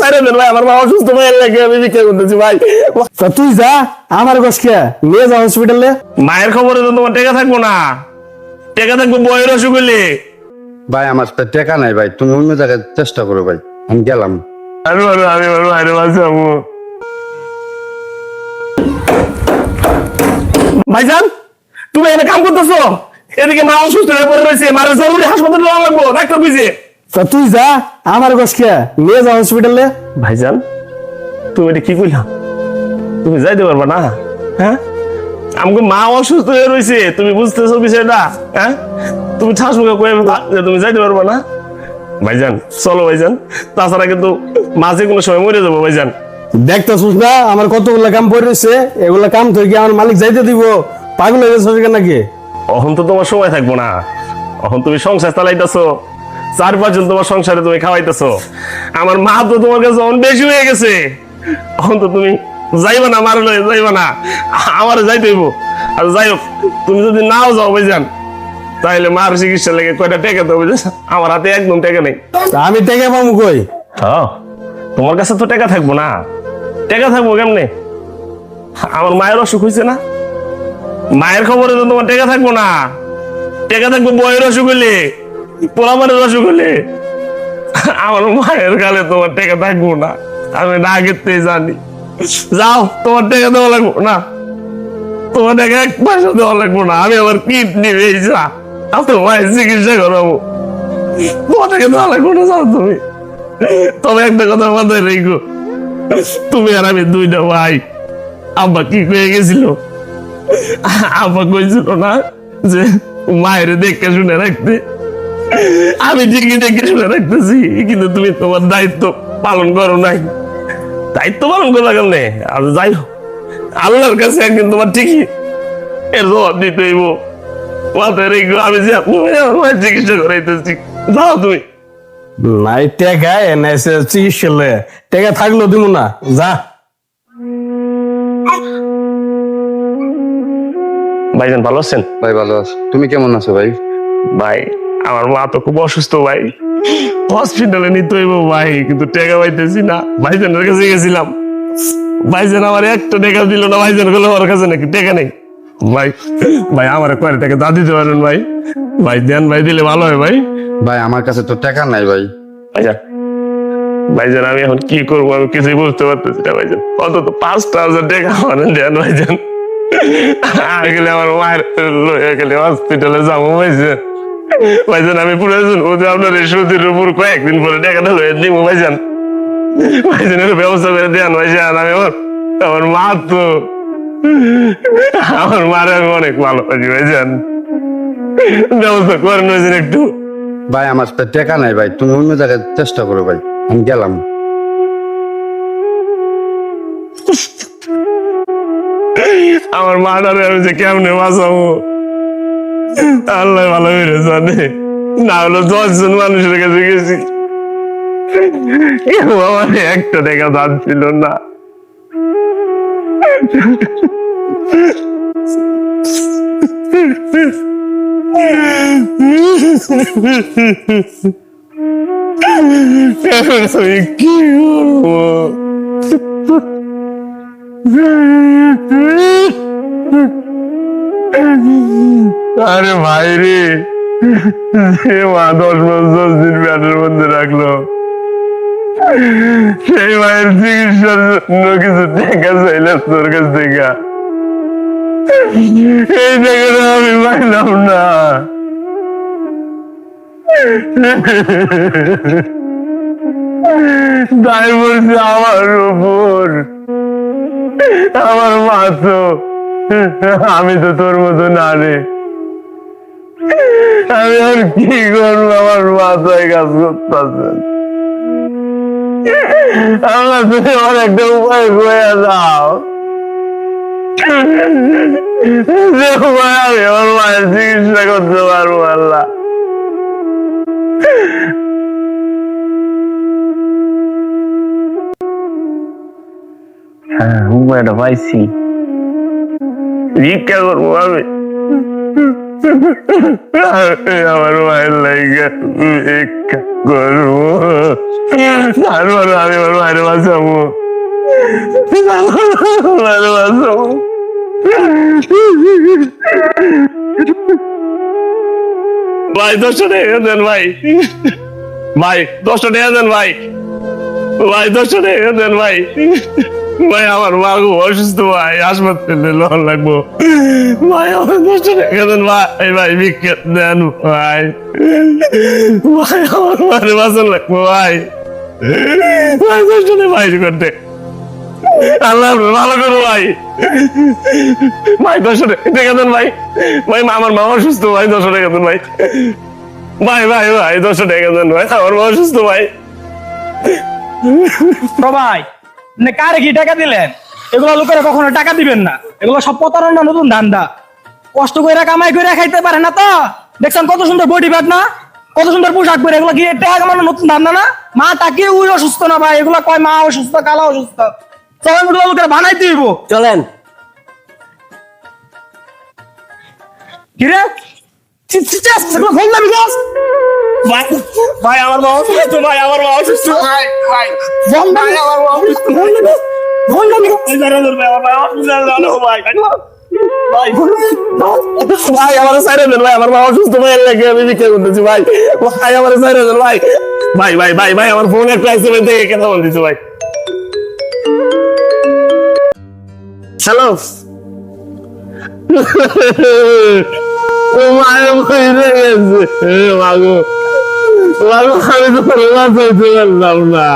সাইরে দেন ভাই, আমার মা অসুস্থ ভাই, লাগে আমি ভিক্ষা করতেছি ভাই। তা তুই যা, আমার গোসকে নিয়ে যা হসপিটালে। মায়ের খবরে তো তোমার টাকা থাকবো না, টাকা থাকবো বইয়ের অসুখ হইলে। ভাই আমার তো টাকা নাই ভাই, তুমি অন্য জায়গায় চেষ্টা করো ভাই, আমি গেলাম। আমি মায়ের বাঁচাবো। ভাইজান, তুমি এখানে কাম করতেছো, এদিকে মা অসুস্থ হয়ে পড়ে রয়েছে, মারা জরুরি হাসপাতালে নেওয়া লাগবো, ডাক্তার বুঝে। তা তুই যা, আমার গোসকে নিয়ে যা হসপিটালে। ভাইজান, তুমি এটা কি কইলা? তুমি যাইতে পারবা না? হ্যাঁ, আমাকে মা অসুস্থ হয়ে রয়েছে, তুমি বুঝতেছো বিষয়টা? হ্যাঁ, তুমি ঠাস মুখে কয়ে যে তুমি যাইতে পারবা না। ভাইজান চলো ভাইজান, তাছাড়া কিন্তু মাঝে কোনো সময় মরে যাবো ভাইজান। দেখতেছিস না আমার কতগুলা কাম পড়ে রয়েছে, এগুলা কাম থেকে আমার মালিক যাইতে দিব? পাগল হয়ে গেছে নাকি? এখন তো তোমার সময় থাকবো না, এখন তুমি সংসার চালাইতেছো, 4-5 জন তোমার সংসারে তুমি খাওয়াইতেছো, আমার মা তো তোমার কাছে অনেক বেশি হয়ে গেছে। এখন তো তুমি যাইবা না, মারলে যাইবা না, আমার যাইতে হইব। আর যাই হোক, তুমি যদি নাও যাও ভাইজান, তাহলে মার চিকিৎসা লেগে কয়টা টাকা দেবো, আমার হাতে একদম টাকা নেই। তা আমি টেকে পাবো কই? হ্যাঁ, তোমার কাছে তো টাকা থাকবো না, টাকা থাকবো কেমনে? আমার মায়ের অসুখ হয়েছে না, মায়ের খবরে তো তোমার টাকা থাকবো না, টাকা থাকবো বইয়ের অসুখ হইলে, পোলাপানের অসুখ হইলে। আমার মায়ের গালে তোমার টাকা থাকবো না, আমি না আগেতেই জানি। যাও, তোমার টাকা দেওয়া লাগবো না, তোমার টাকা 1 পয়সা দেওয়া লাগবো না, আমি আমার কিডনি বেচা আপনার মায়ের চিকিৎসা করাবো, তোমার টাকা দেওয়া লাগবো না। যাও তুমি। তবে একটা কথা মাথায় রেখো, তুমি আর আমি 2টা ভাই। আব্বা কি কয়ে গেছিল? আব্বা কইছিল না যে মায়ের দেখে শুনে রাখতে। আমি ঠিকই দেখে শুনে রাখতেছি, কিন্তু তুমি তোমার দায়িত্ব পালন করো নাই। দায়িত্ব পালন করা কেমনে? আর যাই হোক, আল্লাহর কাছে একদিন তোমার ঠিকই এর জবাব দিতে হইব। মাথায় রেখো, আমি যে আমার মায়ের চিকিৎসা করাইতেছি। যাও তুমি। নাই টেকা এনএসএ চিকিৎসা লয়ে টেকা থাকলো দিব না, যা। ভাইজান ভালো আছেন? ভাই ভালো আছো, তুমি কেমন আছো ভাই? ভাই আমার মা তো খুব অসুস্থ ভাই, হসপিটালে নিতে হইব ভাই, কিন্তু টাকা পাইতেছি না। ভাইজানের কাছে গেছিলাম, ভাইজান আমার একটা টাকা দিল না। ভাইজান বলে ওর কাছে নাকি টাকা নেই। ভাই ভাই আমার কয়েক টাকা দা দিতে পারেন ভাই? ভাই দেন ভাই, দিলে ভালো হয় ভাই। ভাই আমার কাছে তো টাকা নাই ভাই। ভাইজান, ভাইজান আমি এখন কি করবো, আমি কিছুই বুঝতে পারতেছি না ভাইজান। অন্তত 5,000 টাকা আমার দেন ভাইজান, আর গেলে আমার মায়ের লয়ে গেলে হসপিটালে যাবো ভাইজান। ভাইজান আমি প্রয়োজন ও যে আপনার এই সুদের উপর কয়েকদিন পরে টাকাটা লয়ে দিব ভাইজান। ভাইজানের ব্যবস্থা করে দেন ভাইজান। আমি আমার মা তো, আমার মারে আমি অনেক ভালোবাসি ভাইজান, ব্যবস্থা করেন ভাইজান একটু। ভাই আমার তো টাকা নাই ভাই, তুমি অন্য জায়গায় চেষ্টা করো ভাই, আমি গেলাম। আমার মাটারে আমি যে কেমনে বাঁচাবো, আল্লাহ ভালো করে জানে। না হলো 10 জন মানুষের কাছে গেছি, কেউ আমার একটা টাকা দান ছিল না। এখন আমি কি করবো? আরে ভাই রে, সে মা 10 মাস 10 দিন পেটের মধ্যে রাখলো, সেই মায়ের চিকিৎসার জন্য কিছু টাকা চাইলাম তোর কাছ থেকে, এই টাকাটা আমি পাইলাম না। দায় বলছে আমার উপর, আমার মা তো, আমি তো তোর মতো না রে, আমি আর কি করবো? আমার মাথায় কাজ করতেছে। আল্লাহ তুমি আমার একটা উপায় করে দাও, যে উপায় আমি আমার মায়ের চিকিৎসা করতে পারবো। আল্লাহ হ্যাঁ, উপায়টা পাইছি, ভিক্ষা করবো আমি। আমার মায়ের লাইগা ভিক্ষা করবো, তারপর আমি আমার মায়ের বাঁচাবো, মায়ের বাঁচাবো। ভাই 10 টাকা দেন ভাই, ভাই 10 টাকা দেন ভাই, ভাই 10 টাকা দেন ভাই, ভাই আমার মা খুব অসুস্থ ভাই, হাসপাতালে লোন লাগবো ভাই, আমার 10 টাকা দেন ভাই, ভাই ভিক্ষা দেন ভাই, ভাই আমার মারে বাঁচান লাগবো ভাই, ভাই 10 টাকা ভাই করতে আল্লাহ ভালো করো ভাই, ভাই 10 টাকা দেন ভাই, ভাই আমার মা অসুস্থ ভাই, 10 টাকা দেন ভাই, ভাই ভাই ভাই 10 টাকা দেন ভাই, আমার মা অসুস্থ ভাই। তো ভাই মানে কারে কি টাকা দিলেন? এগুলো লোকেরা কখনো টাকা দিবেন না, এগুলো সব প্রতারণা, নতুন ধান্দা। কষ্ট করে কামাই করে খাইতে পারে না তো, দেখছেন কত সুন্দর বডি ব্যাগ না, কত সুন্দর পোশাক পরে, এগুলো কি টাকা কামানো নতুন ধান্দা না? মা তাকে ওই অসুস্থ না ভাই, এগুলো কয় মা অসুস্থ, কালা অসুস্থ, সবাই এগুলো লোকেরা বানাই দিব। চলেন। কিরে ফোন দাবি গাছ ভাই ভাই আমার মা অসুস্থ ভাই, আমার মা অসুস্থ ভাই, ভাই ফোন দাবি, আমার মা অসুস্থ, ফোন দাবি ভাই জানা দূর ভাই, আমার মা অসুস্থ ভাই, ভাই ভাই আমার সাইরে দেন ভাই, আমার মা অসুস্থ ভাই, এর লাগে আমি ভিক্ষা করতেছি ভাই, ভাই আমার সাইরে দেন ভাই, ভাই ভাই ভাই ভাই আমার ফোন একটা আইসে থেকে কথা বলতেছি ভাই। হ্যালো মায়ের মরে গেছে, মাগো মাগো আমি তো বাঁচাইতে পারলাম না,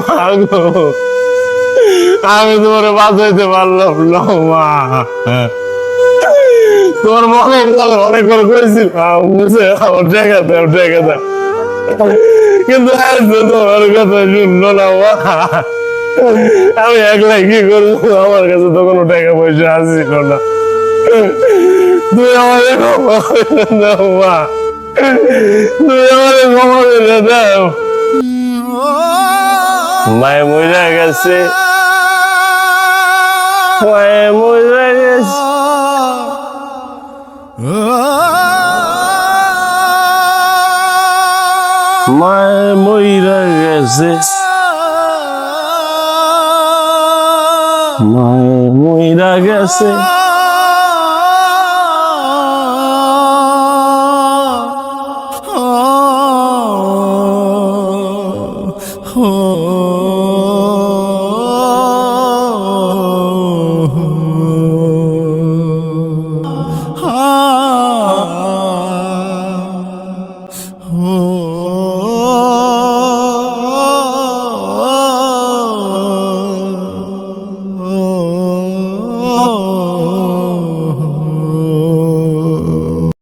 মাগো আমি তোমার বাঁচাইতে পারলাম না মা, তোমার মনে অনেক করে করেছিলাম বুঝে আমার জায়গা দাও, জায়গা দাও, কিন্তু তোমার কথা শুনলো না মা, আমি একলাই কি করবো, আমার কাছে তো কোনো টাকা পয়সা আসছিল না, তুই আমাদের ক্ষমা করে দাও মা, তুই আমাদের ক্ষমা করে দাও, মায়ে মরে গেছে, মায়ে মরে গেছে, মায়ে মরে গেছে, মায়ে মরে গেছে।